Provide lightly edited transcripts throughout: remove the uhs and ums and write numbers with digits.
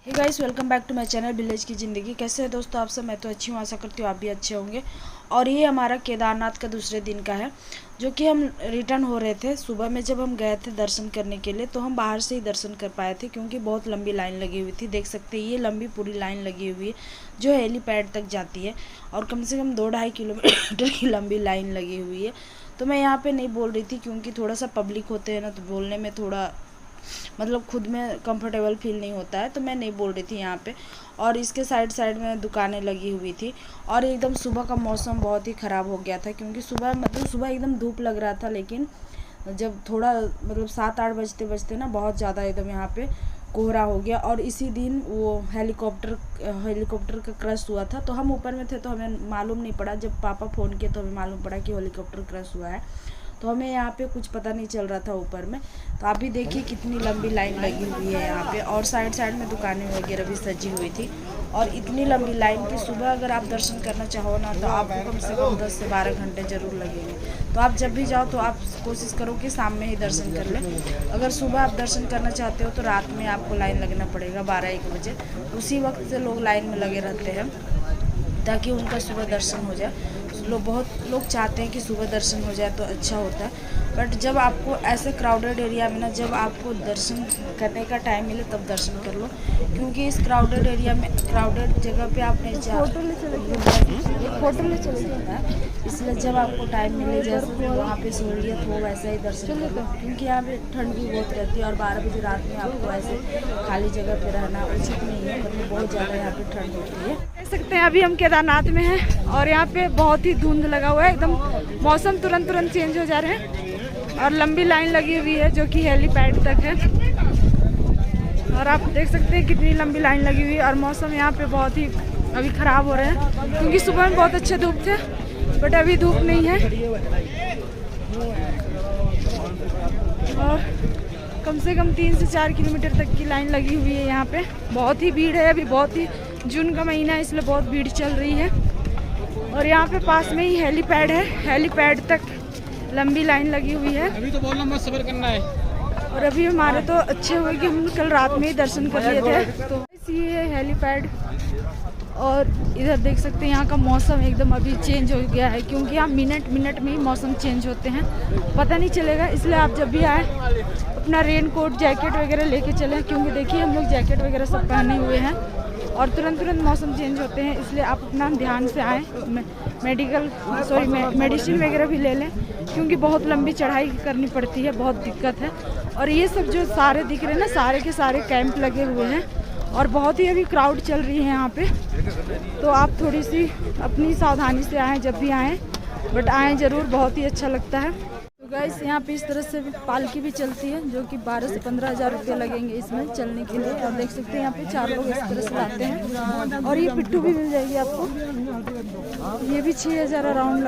Hey guys, welcome back to my channel village की ज़िंदगी। कैसे हैं दोस्तों आप सब? मैं तो अच्छी हूँ, आशा करती हूँ आप भी अच्छे होंगे। और ये हमारा केदारनाथ का दूसरे दिन का है, जो कि हम रिटर्न हो रहे थे। सुबह में जब हम गए थे दर्शन करने के लिए, तो हम बाहर से ही दर्शन कर पाए थे, क्योंकि बहुत लंबी लाइन लगी हुई थी। देख सकते हैं, ये लंबी पूरी लाइन लगी हुई है जो हेलीपैड तक जाती है, और कम से कम 2-2.5 किलोमीटर की लंबी लाइन लगी हुई है। तो मैं यहाँ पर नहीं बोल रही थी, क्योंकि थोड़ा सा पब्लिक होते हैं ना, तो बोलने में थोड़ा खुद में कंफर्टेबल फील नहीं होता है, तो मैं नहीं बोल रही थी यहाँ पे। और इसके साइड साइड में दुकानें लगी हुई थी, और एकदम सुबह का मौसम बहुत ही ख़राब हो गया था, क्योंकि सुबह एकदम धूप लग रहा था, लेकिन जब थोड़ा 7-8 बजते बजते ना बहुत ज़्यादा एकदम यहाँ पे कोहरा हो गया। और इसी दिन वो हेलीकॉप्टर का क्रैश हुआ था, तो हम ऊपर में थे तो हमें मालूम नहीं पड़ा। जब पापा फ़ोन किए तो हमें मालूम पड़ा कि हेलीकॉप्टर क्रैश हुआ है, तो हमें यहाँ पे कुछ पता नहीं चल रहा था ऊपर में। तो आप भी देखिए कितनी लंबी लाइन लगी हुई है यहाँ पे, और साइड साइड में दुकानें वगैरह भी सजी हुई थी। और इतनी लंबी लाइन की सुबह अगर आप दर्शन करना चाहो ना, तो आपको कम से कम 10 से 12 घंटे ज़रूर लगेंगे। तो आप जब भी जाओ तो आप कोशिश करो कि शाम में ही दर्शन कर लें। अगर सुबह आप दर्शन करना चाहते हो तो रात में आपको लाइन लगना पड़ेगा 12-1 बजे। उसी वक्त से लोग लाइन में लगे रहते हैं, ताकि उनका सुबह दर्शन हो जाए। बहुत लोग चाहते हैं कि सुबह दर्शन हो जाए तो अच्छा होता है, बट जब आपको ऐसे क्राउडेड एरिया में ना, जब आपको दर्शन करने का टाइम मिले तब दर्शन कर लो, क्योंकि इस क्राउडेड एरिया में, क्राउडेड जगह पे आप नहीं फोटो ले चले जाता है। इसलिए जब आपको टाइम मिले, जैसे वहाँ पे सहूलियत हो वैसे ही दर्शन कर लो, क्योंकि यहाँ पे ठंड भी बहुत रहती है, और 12 बजे रात में आपको ऐसे खाली जगह पे रहना उचित नहीं है। बहुत ज़्यादा यहाँ पे ठंड होती है। देख सकते हैं अभी हम केदारनाथ में हैं, और यहाँ पे बहुत ही धुंध लगा हुआ है, एकदम मौसम तुरंत चेंज हो जा रहे हैं। और लंबी लाइन लगी हुई है जो कि हेलीपैड तक है, और आप देख सकते हैं कितनी लंबी लाइन लगी हुई है। और मौसम यहाँ पे बहुत ही अभी ख़राब हो रहे हैं, क्योंकि सुबह में बहुत अच्छे धूप थे, बट अभी धूप नहीं है। और कम से कम 3 से 4 किलोमीटर तक की लाइन लगी हुई है यहाँ पे। बहुत ही भीड़ है, अभी बहुत ही जून का महीना है, इसलिए बहुत भीड़ चल रही है। और यहाँ पे पास में ही हेलीपैड है, हेलीपैड तक लंबी लाइन लगी हुई है। अभी तो बहुत लंबा सफर करना है। और अभी हमारे तो अच्छे हुए कि हम कल रात में ही दर्शन कर लिए थे। तो ये है हेलीपैड, और इधर देख सकते हैं यहाँ का मौसम एकदम अभी चेंज हो गया है, क्योंकि यहाँ मिनट में ही मौसम चेंज होते हैं, पता नहीं चलेगा। इसलिए आप जब भी आए अपना रेन कोट, जैकेट वगैरह लेके चलें, क्योंकि देखिए हम लोग जैकेट वगैरह सब पहने हुए हैं, और तुरंत मौसम चेंज होते हैं। इसलिए आप अपना ध्यान से आएँ, मेडिसिन वगैरह भी ले लें, क्योंकि बहुत लंबी चढ़ाई करनी पड़ती है, बहुत दिक्कत है। और ये सब जो सारे दिख रहे हैं ना, सारे के सारे कैंप लगे हुए हैं, और बहुत ही अभी क्राउड चल रही है यहाँ पे। तो आप थोड़ी सी अपनी सावधानी से आएँ जब भी आएँ, बट आएँ ज़रूर, बहुत ही अच्छा लगता है। तो गाइस, यहाँ पे इस तरह से पालकी भी चलती है, जो कि 12 से 15 हज़ार रुपये लगेंगे इसमें चलने के लिए। और देख सकते हैं यहाँ पे 4 लोग इस तरह से आते हैं। और ये पिट्ठू भी मिल जाएगी आपको, ये भी 6,000 अराउंड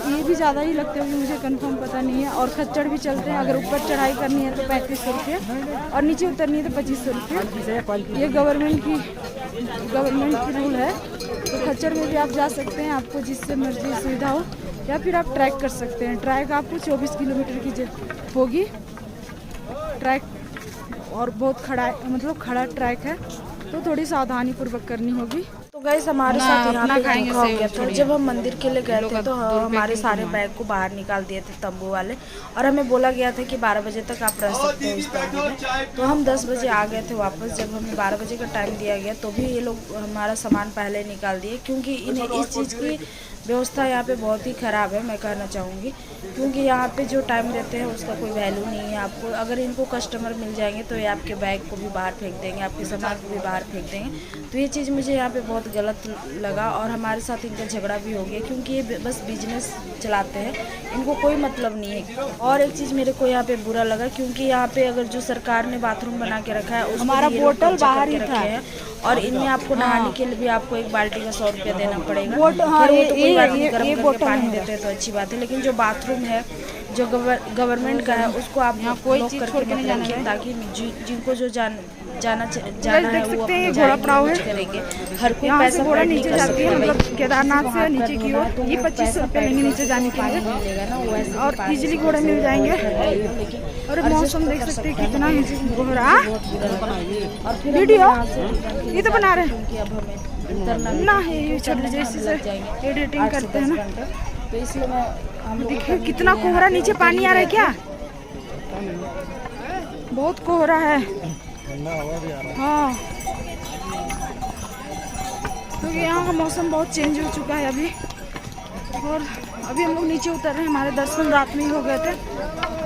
ये भी ज़्यादा ही लगते होंगे, मुझे कंफर्म पता नहीं है। और खच्चर भी चलते हैं, अगर ऊपर चढ़ाई करनी है तो 3500 रुपये, और नीचे उतरनी है तो 2500 रुपये। ये गवर्नमेंट की रूल है। तो खच्चर में भी आप जा सकते हैं, आपको जिससे मर्जी सुविधा हो, या फिर आप ट्रैक कर सकते हैं। ट्रैक आपको 24 किलोमीटर की होगी ट्रैक, और बहुत खड़ा ट्रैक है, तो थोड़ी सावधानी पूर्वक करनी होगी। तो गाइस, हमारे साथ यहाँ पे धोखा हो गया था। जब हम मंदिर के लिए गए थे तो हमारे सारे बैग को बाहर निकाल दिए थे तंबू वाले, और हमें बोला गया था कि 12 बजे तक आप रह सकते हो इस तंबू में। तो हम 10 बजे आ गए थे वापस। जब हमें 12 बजे का टाइम दिया गया, तो भी ये लोग हमारा सामान पहले निकाल दिए, क्योंकि इन्हें इस चीज़ की व्यवस्था यहाँ पे बहुत ही ख़राब है, मैं कहना चाहूँगी। क्योंकि यहाँ पे जो टाइम देते हैं उसका कोई वैल्यू नहीं है आपको। अगर इनको कस्टमर मिल जाएंगे तो ये आपके बैग को भी बाहर फेंक देंगे, आपके सामान को भी बाहर फेंक देंगे। तो ये चीज़ मुझे यहाँ पे बहुत गलत लगा, और हमारे साथ इनका झगड़ा भी हो गया, क्योंकि ये बस बिजनेस चलाते हैं, इनको कोई मतलब नहीं है। और एक चीज़ मेरे को यहाँ पे बुरा लगा, क्योंकि यहाँ पे अगर जो सरकार ने बाथरूम बना के रखा है, हमारा बोतल बाहर ही रखे हैं, और इनमें आपको नहाने के लिए भी आपको एक बाल्टी का 100 रुपया देना पड़ेगा। ये पानी देते हैं तो अच्छी बात है, लेकिन जो बाथरूम है जो गवर्नमेंट का है उसको आप यहाँ कोई लॉक चीज़ करके छोड़ के नहीं मत जाना रखिए, है। ताकि जिनको जो जाना देख है वो सकते हैं, ये अपने घोड़ा पड़ाव है। करेंगे। हर कोई यहाँ से पैसा घोड़ा पेड नहीं नीचे कर जाती सकता है, भाई। मतलब केदारनाथ से वहाँ नीचे पर की होना ओर। है तो ये वो 2500 पैसा रुपये पेड लेंगे कर नीचे जाने के सकता है, लिए। मिलेगा ना वो ऐसे और पानी इजीली से घोड़े मिल जाएंगे। लेकिन और मौसम देख सकते हैं कितना घोड़ा। और फिर वीडियो ये ये तो बना रहे हैं क्योंकि अब हमें उतरना ना है, ये छोड़ लीजिए, इसी से एडिटिंग करते हैं ना। तो इसलिए मैं हम लोग देखिए कितना कोहरा, नीचे पानी आ रहा है क्या? बहुत कोहरा है। हाँ, क्योंकि यहाँ का मौसम बहुत चेंज हो चुका है अभी। और अभी हम लोग नीचे उतर रहे हैं, हमारे दर्शन रात में ही हो गए थे,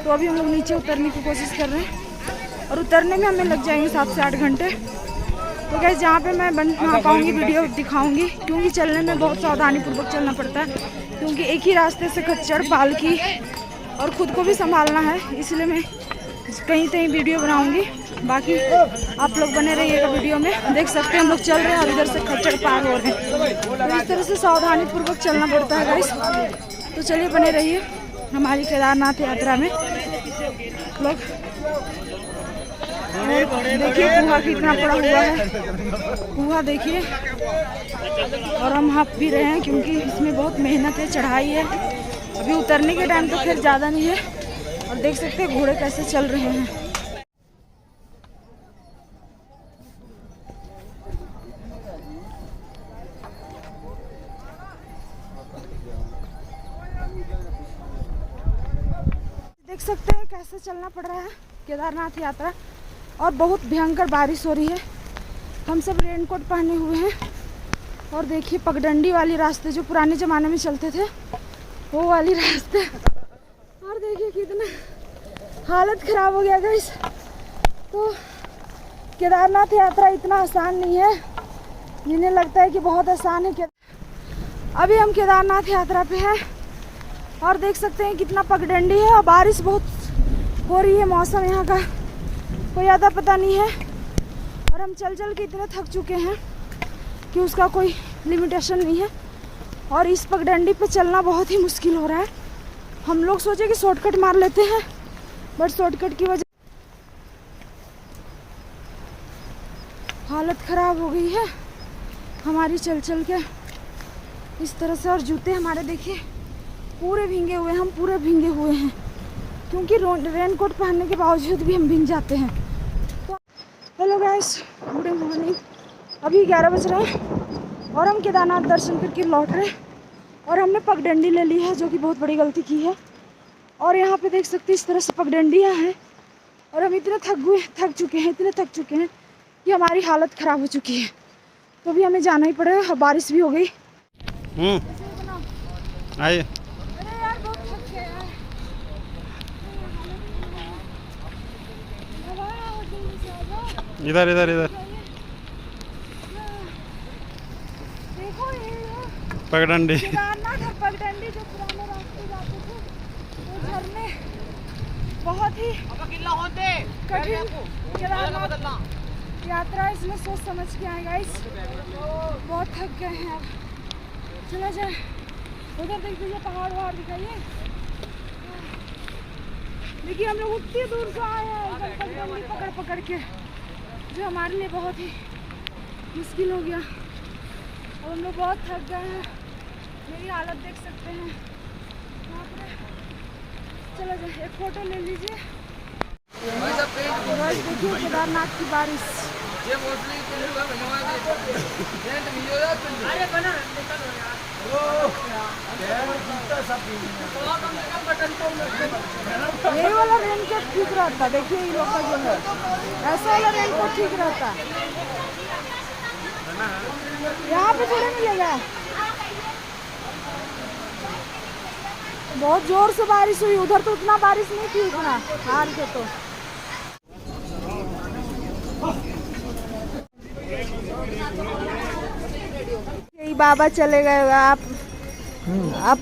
तो अभी हम लोग नीचे उतरने की कोशिश कर रहे हैं। और उतरने में हमें लग जाएंगे 7 से 8 घंटे। तो गैस जहाँ पे मैं बना पाऊँगी वीडियो दिखाऊंगी, क्योंकि चलने में बहुत सावधानीपूर्वक चलना पड़ता है, क्योंकि एक ही रास्ते से खच्चर पालकी और ख़ुद को भी संभालना है, इसलिए मैं कहीं कहीं वीडियो बनाऊंगी। बाकी आप लोग बने रहिएगा वीडियो में। देख सकते हैं हम लोग चल रहे हैं और इधर से खच्चर पार हो रहे हैं, तो इस तरह से सावधानीपूर्वक चलना पड़ता है गाइस। तो चलिए बने रहिए हमारी केदारनाथ यात्रा में लोग। देखिए कुआं कितना पड़ा हुआ है, कुआं देखिए। और हम हाँफ भी रहे हैं क्योंकि इसमें बहुत मेहनत है, चढ़ाई है। अभी उतरने के टाइम तो फिर ज़्यादा नहीं है। और देख सकते हैं घोड़े कैसे चल रहे हैं। देख सकते हैं कैसे चलना पड़ रहा है केदारनाथ यात्रा। और बहुत भयंकर बारिश हो रही है। हम सब रेनकोट पहने हुए हैं। और देखिए पगडंडी वाली रास्ते जो पुराने ज़माने में चलते थे, वो वाली रास्ते। और देखिए कितना हालत ख़राब हो गया गाइस। तो केदारनाथ यात्रा इतना आसान नहीं है, जिन्हें लगता है कि बहुत आसान है। अभी हम केदारनाथ यात्रा पे हैं और देख सकते हैं कितना पगडंडी है और बारिश बहुत हो रही है। मौसम यहाँ का कोई ज़्यादा पता नहीं है। और हम चल चल के इतने थक चुके हैं कि उसका कोई लिमिटेशन नहीं है। और इस पगडंडी पे चलना बहुत ही मुश्किल हो रहा है। हम लोग सोचे कि शॉर्टकट मार लेते हैं, बट शॉर्टकट की वजह हालत ख़राब हो गई है हमारी चल चल के इस तरह से। और जूते हमारे देखिए पूरे भींगे हुए हैं, हम पूरे भींगे हुए हैं, क्योंकि रेनकोट पहनने के बावजूद भी हम भींग जाते हैं। तो हेलो गाइस, गुड मॉर्निंग। अभी 11 बज रहे हैं और हम केदारनाथ दर्शन करके लौट रहे हैं। और हमने पगडंडी ले ली है, जो कि बहुत बड़ी गलती की है। और यहाँ पे देख सकते हैं इस तरह से पगडंडियाँ हैं। और हम इतने थक चुके हैं कि हमारी हालत ख़राब हो चुकी है। तो अभी हमें जाना ही पड़ेगा। बारिश भी हो गई। आइए। अरे यार बहुत थक गए यार। इधर इधर इधर देखो ये पगडंडी। केदारनाथ और पगडंडी जो पुराने रास्ते जाते थे, वो झरने बहुत ही कठिन केदारनाथ यात्रा। इसमें सोच समझ के आए गाइस, बहुत थक गए हैं। अब चला जाए। उधर देख दीजिए पहाड़ वहाड़ दिखाइए। देखिए हम लोग उतनी दूर से आए हैं एकदम पगडंडी पकड़ पकड़ के, जो हमारे लिए बहुत ही मुश्किल हो गया। और हम लोग बहुत थक गए हैं। मेरी हालत देख सकते हैं यहाँ पे। चलो जाए, एक फ़ोटो ले लीजिए। बस देखिए केदारनाथ की बारिश। यही वाला रेनकोट ठीक रहता, देखिए ये लोग का जो है ऐसा वाला रेनकोट ठीक रहता। यहाँ पे थोड़ा मिलेगा। बहुत जोर से बारिश हुई, उधर तो उतना बारिश नहीं थी, उतना हाल के तो। यही बाबा चले गए। आप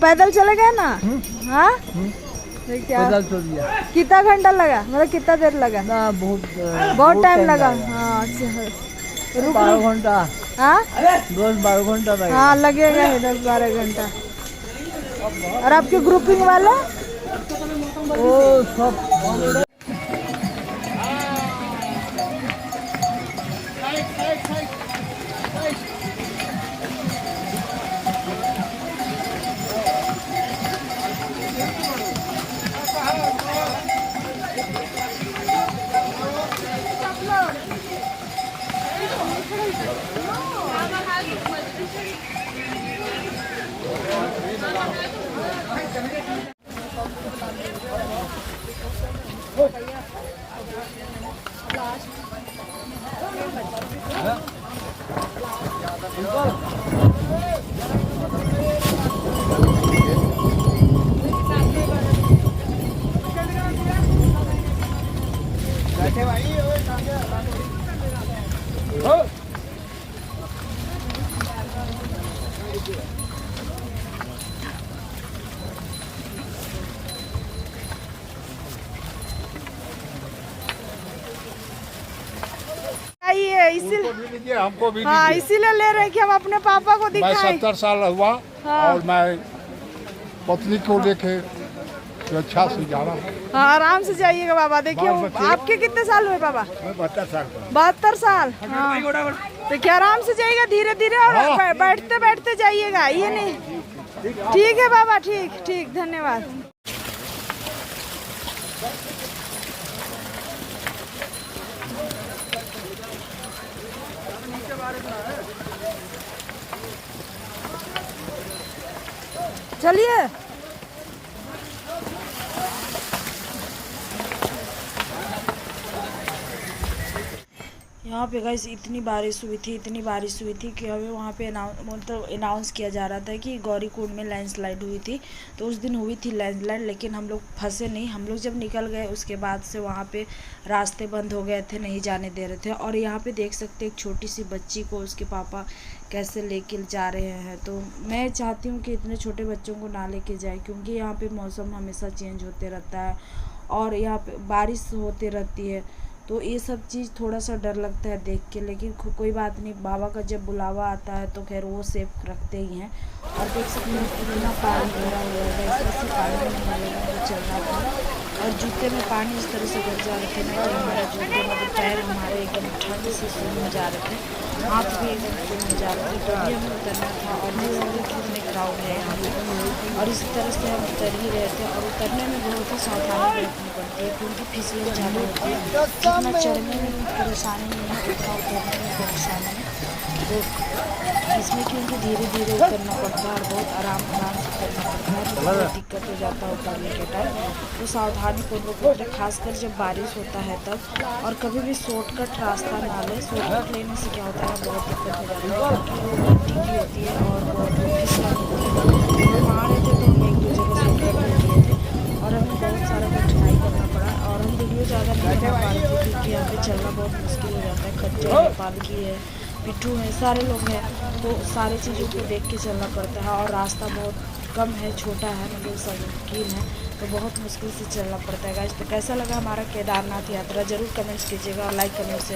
पैदल चले गए ना? हाँ, पैदल चल दिया। कितना घंटा लगा, मतलब कितना देर लगा? ना बहुत टाइम लगा। हाँ 12 घंटा। हाँ 10-12 घंटा लगेगा। हाँ लगेगा 10-12 घंटा। और आपके ग्रुपिंग वाले आइए इसीलिए हमको भी हाँ इसीलिए ले रहे हैं कि हम अपने पापा को मैं दिखाएं। 70 साल हुआ हाँ। और मैं पत्नी को लेके स्वेच्छा से जा रहा हूँ। हाँ आराम से जाइएगा बाबा। देखिए बाल बच्चे- आपके कितने साल हुए बाबा? मैं 72 साल का 72 साल। हाँ देखिए आराम से जाइएगा, धीरे धीरे, और हाँ। बैठते बैठते जाइएगा, ये नहीं। ठीक है बाबा, ठीक ठीक, धन्यवाद। चलिए यहाँ पे गाइस इतनी बारिश हुई थी कि हमें वहाँ पे मतलब अनाउंस किया जा रहा था कि गौरीकुंड में लैंडस्लाइड हुई थी। तो उस दिन हुई थी लैंडस्लाइड, लेकिन हम लोग फंसे नहीं। हम लोग जब निकल गए उसके बाद से वहाँ पे रास्ते बंद हो गए थे, नहीं जाने दे रहे थे। और यहाँ पे देख सकते एक छोटी सी बच्ची को उसके पापा कैसे लेके जा रहे हैं। तो मैं चाहती हूँ कि इतने छोटे बच्चों को ना लेके जाए, क्योंकि यहाँ पे मौसम हमेशा चेंज होते रहता है और यहाँ पे बारिश होती रहती है। तो ये सब चीज़ थोड़ा सा डर लगता है देख के, लेकिन कोई बात नहीं, बाबा का जब बुलावा आता है तो खैर वो सेफ रखते ही हैं। और देख सकते हैं कितना पानी भरा हुआ है, ऐसे पानी में हमें चलना था और जूते में पानी इस तरह से भर जा रहे थे ना कि हमारा जूते मतलब पैर हमारे एकदम ठंड से सून हो जा रहे थे, हाथ भी एकदम सून हो जा रहे थे। तो भी हमें उतरना था और कितने क्राउड है यहाँ पे, और इसी तरह से हम उतर ही रहे थे। और उतरने में बहुत ही सावधानी बरतनी पड़ती है, क्योंकि फिसलन ज़्यादा होती है। जितना चढ़ने में परेशानी नहीं है उतना उतरने में परेशानी है। तो इसमें क्योंकि धीरे धीरे उतरना पड़ता है और बहुत आराम से उतरना पड़ता है, तो बहुत दिक्कत हो जाता है उतरने के टाइम। तो सावधानी पूर्वक उतरे, खासकर जब बारिश होता है तब। और कभी भी शॉर्टकट रास्ता ना लें। शॉर्टकट लेने से क्या होता है, बहुत दिक्कत हो जाती है, क्योंकि वो मिट्टी की होती है और बहुत फिसलन होती है। हम वहाँ रहे थे तो हम एक दो जगह शॉर्टकट लिए थे और हमें बहुत सारा कठिनाई करना पड़ा। और हम वीडियो ज़्यादा नहीं बना पा रहे थे, क्योंकि यहाँ पे चलना बहुत मुश्किल हो जाता है। खच्चर है, पालकी है, पिट्ठू है, सारे लोग हैं, तो सारी चीज़ों को देख के चलना पड़ता है। और रास्ता बहुत कम है, छोटा है, मतलब संकीर्ण है, तो बहुत मुश्किल से चलना पड़ता है गाइस। तो कैसा लगा हमारा केदारनाथ यात्रा ज़रूर कमेंट्स कीजिएगा और लाइक कमेंट से